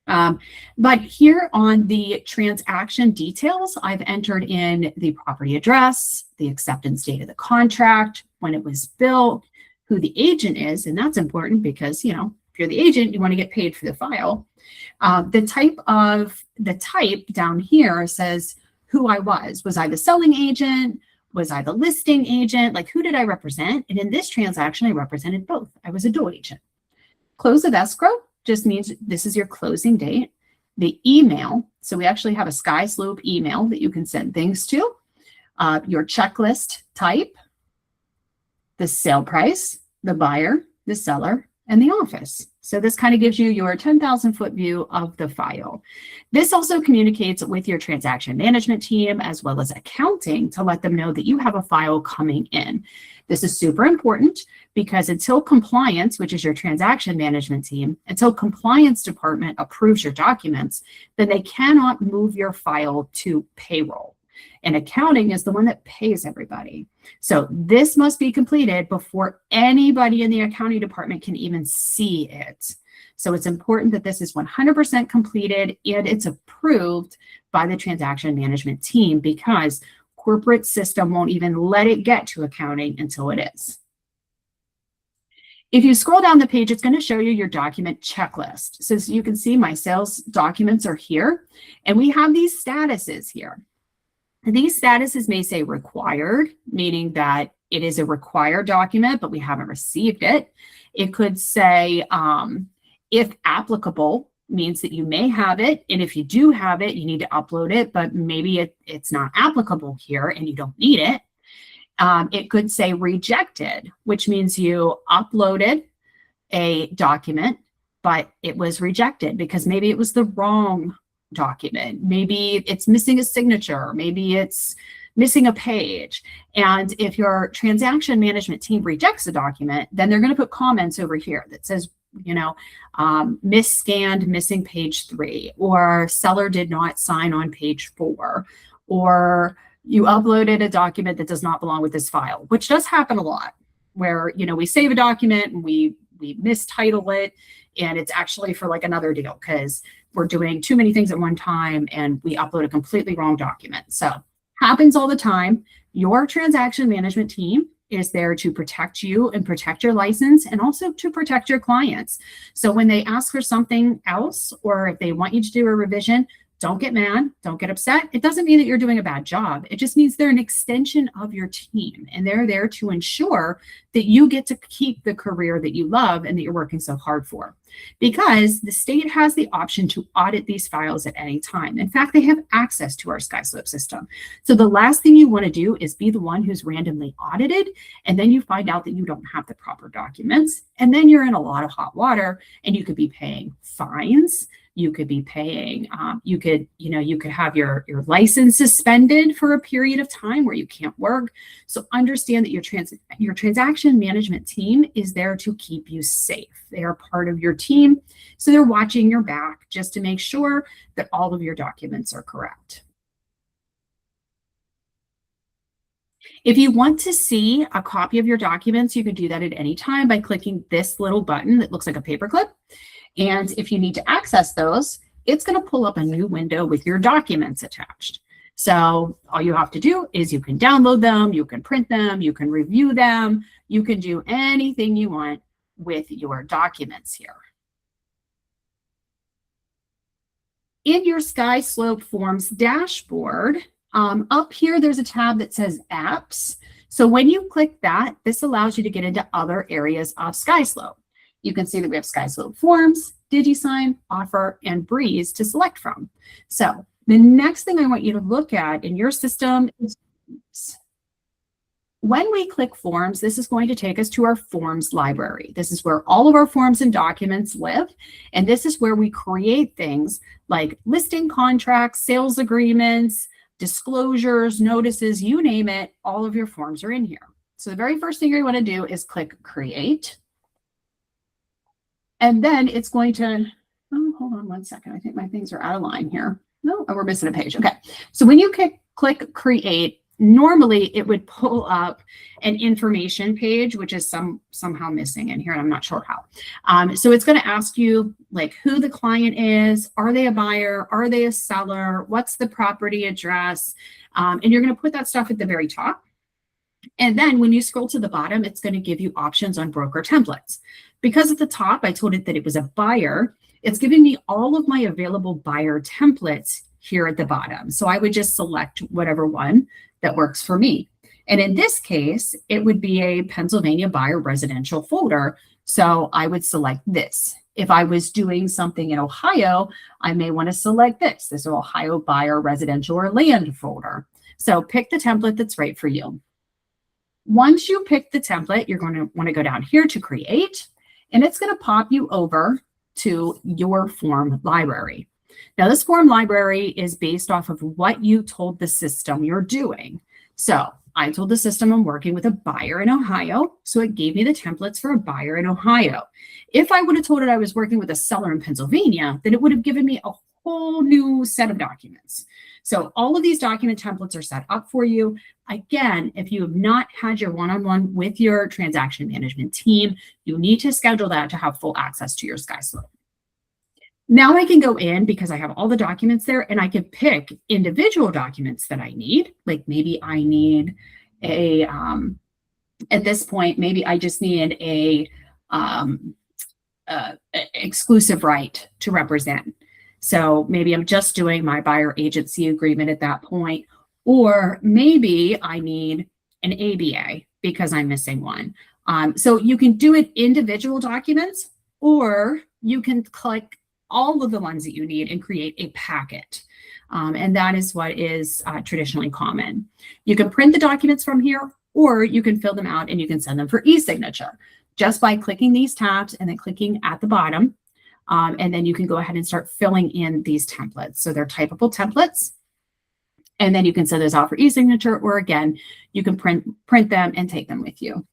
But here on the transaction details, I've entered in the property address, the acceptance date of the contract, when it was built, who the agent is, and that's important because, you know, if you're the agent, you want to get paid for the file. The type down here says who I was. Was I the selling agent? Was I the listing agent? Like, who did I represent? And in this transaction, I represented both. I was a dual agent. Close of escrow just means this is your closing date. The email, so we actually have a SkySlope email that you can send things to. Your checklist type, the sale price, the buyer, the seller, and the office. So this kind of gives you your 10,000-foot view of the file. This also communicates with your transaction management team as well as accounting to let them know that you have a file coming in. This is super important because until compliance, which is your transaction management team, until compliance department approves your documents, then they cannot move your file to payroll. And accounting is the one that pays everybody. So this must be completed before anybody in the accounting department can even see it. So it's important that this is 100% completed and it's approved by the transaction management team because corporate system won't even let it get to accounting until it is. If you scroll down the page, it's going to show you your document checklist. So you can see my sales documents are here, and we have these statuses here. And these statuses may say required, meaning that it is a required document, but we haven't received it. It could say if applicable, means that you may have it. And if you do have it, you need to upload it, but maybe it's not applicable here and you don't need it. It could say rejected, which means you uploaded a document, but it was rejected because maybe it was the wrong document. Maybe it's missing a signature. Maybe it's missing a page. And if your transaction management team rejects a document, then they're going to put comments over here that says, misscanned, missing page 3, or seller did not sign on page 4, or you uploaded a document that does not belong with this file, which does happen a lot, where, we save a document and we mistitle it, and it's actually for like another deal because we're doing too many things at one time and we upload a completely wrong document. So happens all the time. Your transaction management team is there to protect you and protect your license, and also to protect your clients. So when they ask for something else, or if they want you to do a revision, don't get mad, don't get upset. It doesn't mean that you're doing a bad job. It just means they're an extension of your team, and they're there to ensure that you get to keep the career that you love and that you're working so hard for. Because the state has the option to audit these files at any time. In fact, they have access to our SkySlope system. So the last thing you want to do is be the one who's randomly audited, and then you find out that you don't have the proper documents, and then you're in a lot of hot water, and you could be paying fines. You could be paying, you could have your license suspended for a period of time where you can't work. So understand that your transaction management team is there to keep you safe. They are part of your team. So they're watching your back just to make sure that all of your documents are correct. If you want to see a copy of your documents, you can do that at any time by clicking this little button that looks like a paperclip. And if you need to access those, it's going to pull up a new window with your documents attached. So all you have to do is you can download them, you can print them, you can review them, you can do anything you want with your documents here. In your SkySlope Forms dashboard, up here, there's a tab that says Apps. So when you click that, this allows you to get into other areas of SkySlope. You can see that we have SkySlope Forms, DigiSign, Offer, and Breeze to select from. So the next thing I want you to look at in your system is when we click Forms, this is going to take us to our Forms library. This is where all of our forms and documents live. And this is where we create things like listing contracts, sales agreements, disclosures, notices, you name it, all of your forms are in here. So the very first thing you want to do is click Create. And then it's going to, hold on one second. I think my things are out of line here. No, we're missing a page. Okay. So when you click Create, normally it would pull up an information page, which is somehow missing in here, and I'm not sure how. So it's going to ask you like who the client is, are they a buyer, are they a seller, what's the property address, and you're going to put that stuff at the very top. And then when you scroll to the bottom, it's going to give you options on broker templates. Because at the top, I told it that it was a buyer, it's giving me all of my available buyer templates here at the bottom. So I would just select whatever one that works for me. And in this case, it would be a Pennsylvania buyer residential folder. So I would select this. If I was doing something in Ohio, I may want to select this. This is Ohio buyer residential or land folder. So pick the template that's right for you. Once you pick the template, you're going to want to go down here to create, and it's going to pop you over to your form library. Now, this form library is based off of what you told the system you're doing. So I told the system I'm working with a buyer in Ohio, so it gave me the templates for a buyer in Ohio. If I would have told it I was working with a seller in Pennsylvania, then it would have given me a whole new set of documents. So all of these document templates are set up for you. Again, if you have not had your one-on-one with your transaction management team, you need to schedule that to have full access to your SkySlope. Now I can go in because I have all the documents there, and I can pick individual documents that I need. Like maybe I need a, at this point, maybe I just need a exclusive right to represent. So maybe I'm just doing my buyer agency agreement at that point, or maybe I need an ABA because I'm missing one. So you can do it individual documents, or you can click all of the ones that you need and create a packet. And that is what is traditionally common. You can print the documents from here, or you can fill them out and you can send them for e-signature just by clicking these tabs and then clicking at the bottom. And then you can go ahead and start filling in these templates. So they're typable templates. And then you can send those out for e-signature, or again, you can print them and take them with you.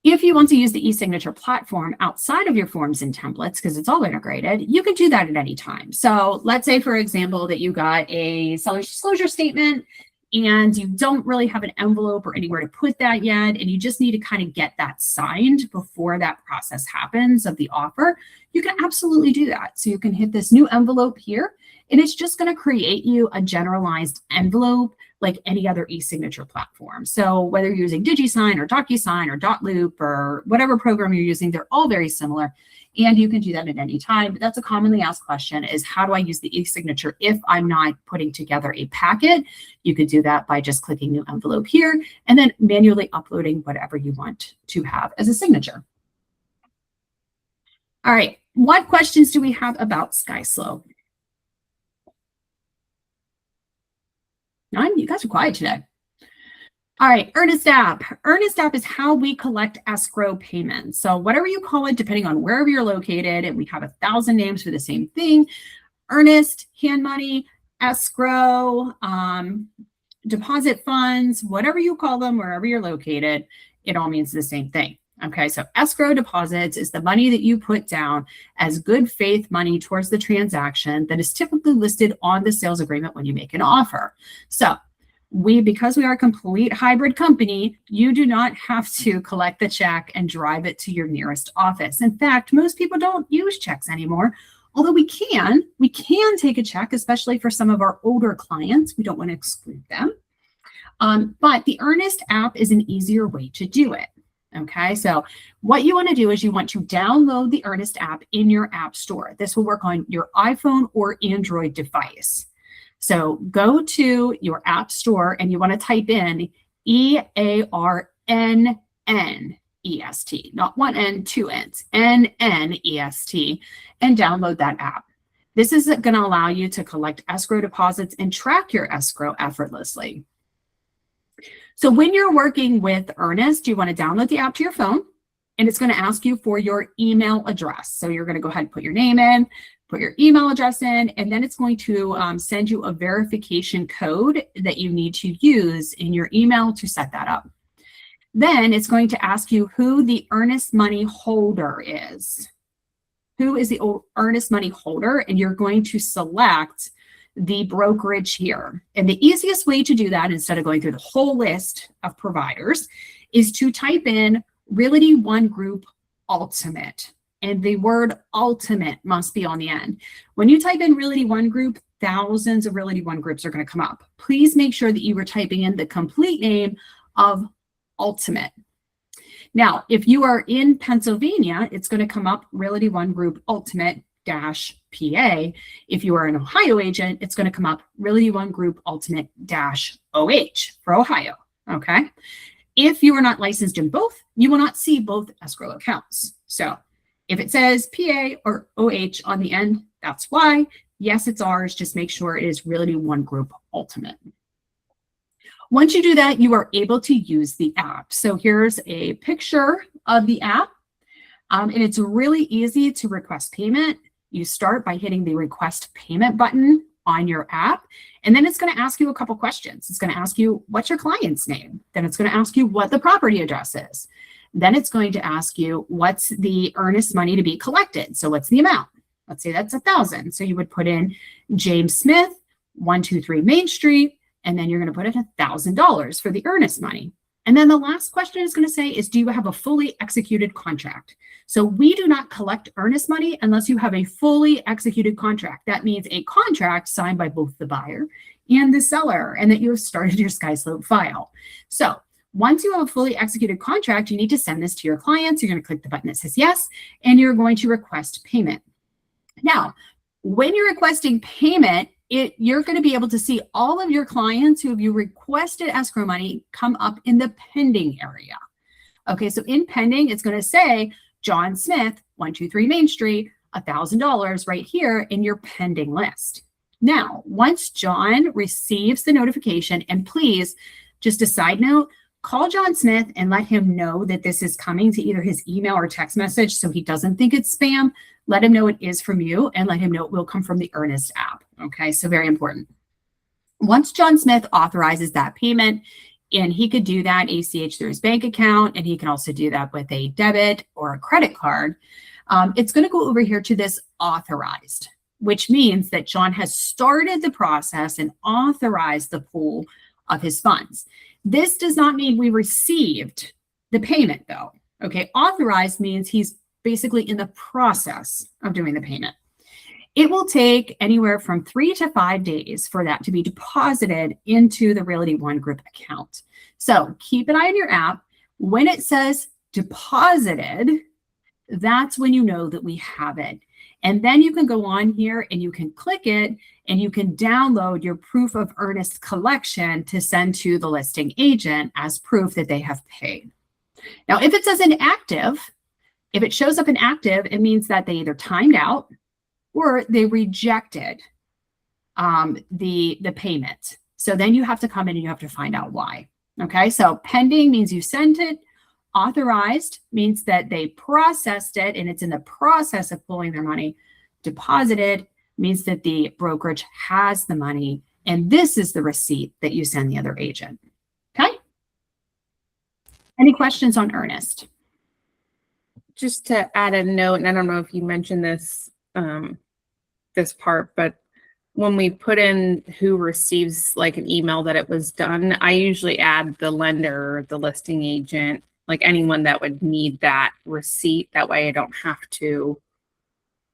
If you want to use the e-signature platform outside of your forms and templates, because it's all integrated, you can do that at any time. So let's say, for example, that you got a seller's disclosure statement and you don't really have an envelope or anywhere to put that yet, and you just need to kind of get that signed before that process happens of the offer, you can absolutely do that. So you can hit this new envelope here, and it's just going to create you a generalized envelope like any other e-signature platform. So whether you're using DigiSign or DocuSign or Dotloop or whatever program you're using, they're all very similar. And you can do that at any time. But that's a commonly asked question, is how do I use the e-signature if I'm not putting together a packet? You could do that by just clicking new envelope here and then manually uploading whatever you want to have as a signature. All right, what questions do we have about SkySlope? None? You guys are quiet today. All right, Earnest App. Earnest App is how we collect escrow payments. So whatever you call it, depending on wherever you're located, and we have 1,000 names for the same thing: earnest, hand money, escrow, deposit funds, whatever you call them, wherever you're located, it all means the same thing. Okay, so escrow deposits is the money that you put down as good faith money towards the transaction that is typically listed on the sales agreement when you make an offer. So because we are a complete hybrid company, you do not have to collect the check and drive it to your nearest office. In fact, most people don't use checks anymore, although we can take a check, especially for some of our older clients. We don't want to exclude them. But the Earnest app is an easier way to do it. Okay, so what you want to do is you want to download the Earnest app in your app store. This will work on your iPhone or Android device. So go to your app store and you want to type in EARNNEST, not one N, two N's, NNEST, and download that app. This is going to allow you to collect escrow deposits and track your escrow effortlessly. So when you're working with Earnest, you want to download the app to your phone, and it's going to ask you for your email address. So you're going to go ahead and put your name in, put your email address in, and then it's going to send you a verification code that you need to use in your email to set that up. Then it's going to ask you who the earnest money holder is. Who is the earnest money holder? And you're going to select the brokerage here. And the easiest way to do that, instead of going through the whole list of providers, is to type in Realty One Group Ultimate. And the word ultimate must be on the end. When you type in Realty One Group, thousands of Realty One groups are going to come up. Please make sure that you are typing in the complete name of Ultimate. Now, if you are in Pennsylvania, it's going to come up Realty One Group Ultimate -PA. If you are an Ohio agent, it's going to come up Realty One Group Ultimate -OH for Ohio. Okay. If you are not licensed in both, you will not see both escrow accounts. So if it says PA or OH on the end, that's why. Yes, it's ours. Just make sure it is Realty One Group Ultimate. Once you do that, you are able to use the app. So here's a picture of the app. And it's really easy to request payment. You start by hitting the request payment button on your app, and then it's going to ask you a couple questions. It's going to ask you, what's your client's name? Then it's going to ask you what the property address is. Then it's going to ask you, what's the earnest money to be collected? So what's the amount? Let's say that's 1,000. So you would put in James Smith, 123 Main Street, and then you're going to put in $1,000 for the earnest money. And then the last question is going to say is, do you have a fully executed contract? So we do not collect earnest money unless you have a fully executed contract. That means a contract signed by both the buyer and the seller, and that you have started your SkySlope file. So Once you have a fully executed contract, you need to send this to your clients. You're going to click the button that says yes, and you're going to request payment. Now, when you're requesting payment, you're going to be able to see all of your clients who have you requested escrow money come up in the pending area. Okay, so in pending, it's going to say John Smith, 123 Main Street, $1,000 right here in your pending list. Now, once John receives the notification, and please, just a side note, call John Smith and let him know that this is coming to either his email or text message so he doesn't think it's spam. Let him know it is from you, and let him know it will come from the Earnest app. Okay, so very important. Once John Smith authorizes that payment, and he could do that ACH through his bank account, and he can also do that with a debit or a credit card, it's going to go over here to this authorized, which means that John has started the process and authorized the pool of his funds. This does not mean we received the payment, though. Okay, authorized means he's basically in the process of doing the payment. It will take anywhere from 3 to 5 days for that to be deposited into the Realty One Group account. So keep an eye on your app. When it says deposited, that's when you know that we have it. And then you can go on here and you can click it, and you can download your proof of earnest collection to send to the listing agent as proof that they have paid. Now, if it says inactive, if it shows up inactive, it means that they either timed out or they rejected the payment. So then you have to come in and you have to find out why. Okay, so pending means you sent it. Authorized means that they processed it and it's in the process of pulling their money. Deposited means that the brokerage has the money, and this is the receipt that you send the other agent. Okay? Any questions on Earnest? Just to add a note, and I don't know if you mentioned this this part, but when we put in who receives like an email that it was done, I usually add the lender, the listing agent, like anyone that would need that receipt. That way I don't have to,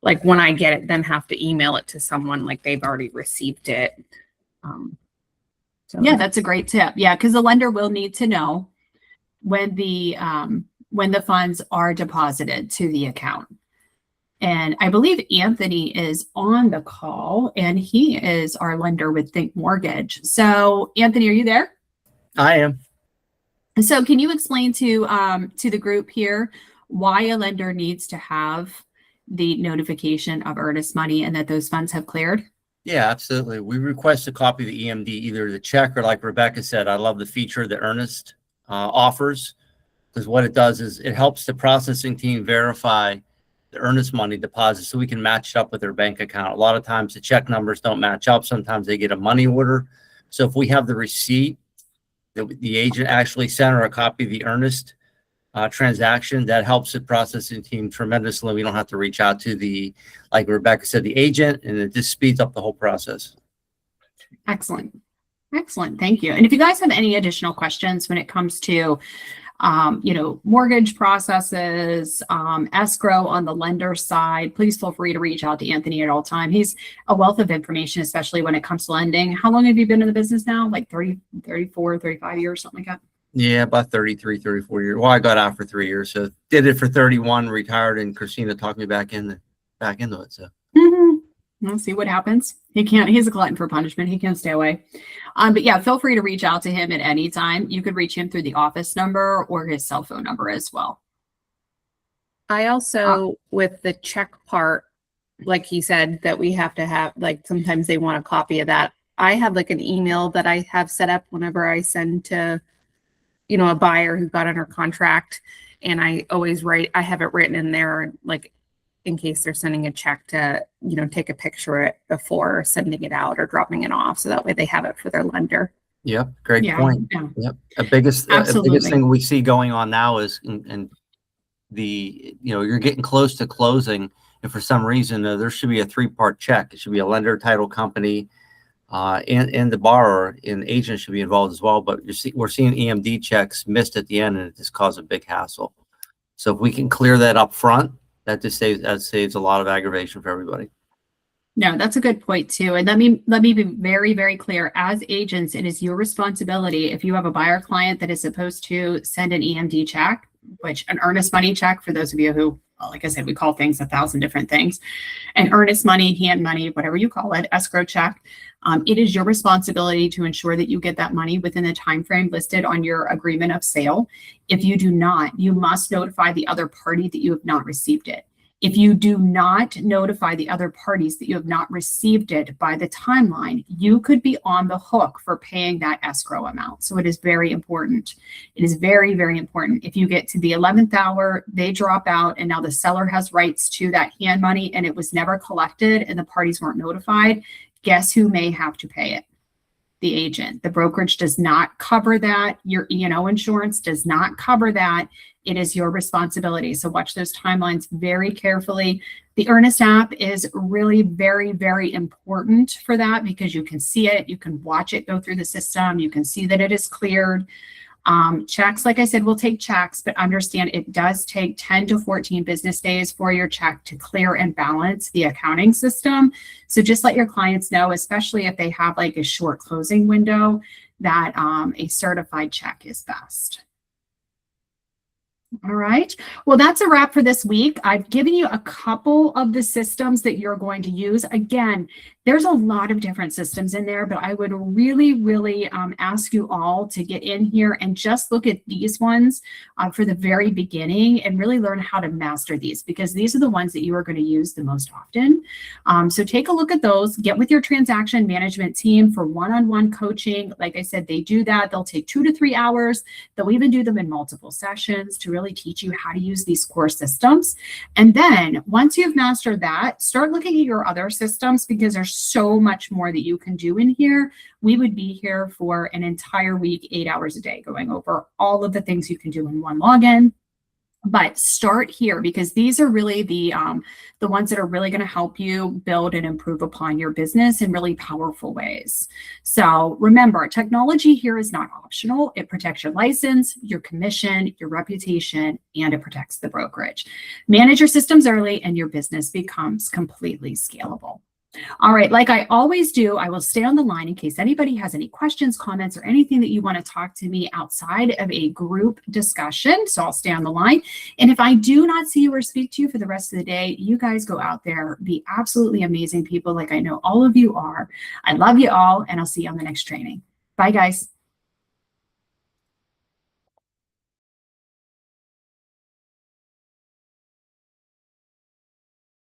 like when I get it, then have to email it to someone like they've already received it. So Yeah, that's a great tip. Yeah, because the lender will need to know when the funds are deposited to the account. And I believe Anthony is on the call, and he is our lender with Think Mortgage. So Anthony, are you there? I am. So can you explain to the group here why a lender needs to have the notification of earnest money and that those funds have cleared? Yeah, absolutely. We request a copy of the EMD, either the check or, like Rebecca said, I love the feature that Earnest offers, because what it does is it helps the processing team verify the earnest money deposit so we can match it up with their bank account. A lot of times the check numbers don't match up. Sometimes they get a money order. So if we have the receipt that the agent actually sent or a copy of the earnest transaction, that helps the processing team tremendously. We don't have to reach out to the, like Rebecca said, the agent, and it just speeds up the whole process. Excellent. Excellent. Thank you. And if you guys have any additional questions when it comes to mortgage processes, escrow on the lender side, please feel free to reach out to Anthony at all time. He's a wealth of information, especially when it comes to lending. How long have you been in the business now? Like 30, 34, 35 years, something like that? Yeah, about 33, 34 years. Well, I got out for 3 years, so did it for 31, retired, and Christina talked me back into it. So We'll see what happens. He's a glutton for punishment. He can't stay away. But yeah, feel free to reach out to him at any time. You could reach him through the office number or his cell phone number as well. I also, with the check part, like he said, that we have to have, like, sometimes they want a copy of that. I have like an email that I have set up whenever I send to, a buyer who got under contract, and I always I have it written in there, like, in case they're sending a check to, take a picture of it before sending it out or dropping it off. So that way they have it for their lender. Yep. Great point. Yeah. Yep. The biggest thing we see going on now is, and you're getting close to closing, and for some reason there should be a 3-part check. It should be a lender, title company, and the borrower, and the agent should be involved as well. But we're seeing EMD checks missed at the end, and it just causes a big hassle. So if we can clear that up front, that saves a lot of aggravation for everybody. No, that's a good point too. And let me be very, very clear. As agents, it is your responsibility if you have a buyer client that is supposed to send an EMD check, which an earnest money check, for those of you who, well, like I said, we call things 1,000 different things, an earnest money, hand money, whatever you call it, escrow check. It is your responsibility to ensure that you get that money within the time frame listed on your agreement of sale. If you do not, you must notify the other party that you have not received it. If you do not notify the other parties that you have not received it by the timeline, you could be on the hook for paying that escrow amount. So it is very important. It is very, very important. If you get to the 11th hour, they drop out, and now the seller has rights to that hand money and it was never collected and the parties weren't notified, guess who may have to pay it? The agent. The brokerage does not cover that. Your E&O insurance does not cover that. It is your responsibility. So watch those timelines very carefully. The Earnest app is really very, very important for that because you can see it, you can watch it go through the system, you can see that it is cleared. Checks, like I said, will take checks, but understand it does take 10 to 14 business days for your check to clear and balance the accounting system. So just let your clients know, especially if they have like a short closing window, that a certified check is best. All right. Well, that's a wrap for this week. I've given you a couple of the systems that you're going to use. Again, there's a lot of different systems in there, but I would really, really ask you all to get in here and just look at these ones for the very beginning and really learn how to master these, because these are the ones that you are going to use the most often. So take a look at those, get with your transaction management team for one-on-one coaching. Like I said, they do that. They'll take 2 to 3 hours. They'll even do them in multiple sessions to really teach you how to use these core systems. And then once you've mastered that, start looking at your other systems, because there's so much more that you can do in here. We would be here for an entire week, 8 hours a day, going over all of the things you can do in one login. But start here, because these are really the ones that are really going to help you build and improve upon your business in really powerful ways. So remember, technology here is not optional. It protects your license, your commission, your reputation, and it protects the brokerage. Manage your systems early and your business becomes completely scalable. All right, like I always do, I will stay on the line in case anybody has any questions, comments, or anything that you want to talk to me outside of a group discussion. So I'll stay on the line. And if I do not see you or speak to you for the rest of the day, you guys go out there, be absolutely amazing people like I know all of you are. I love you all, and I'll see you on the next training. Bye, guys.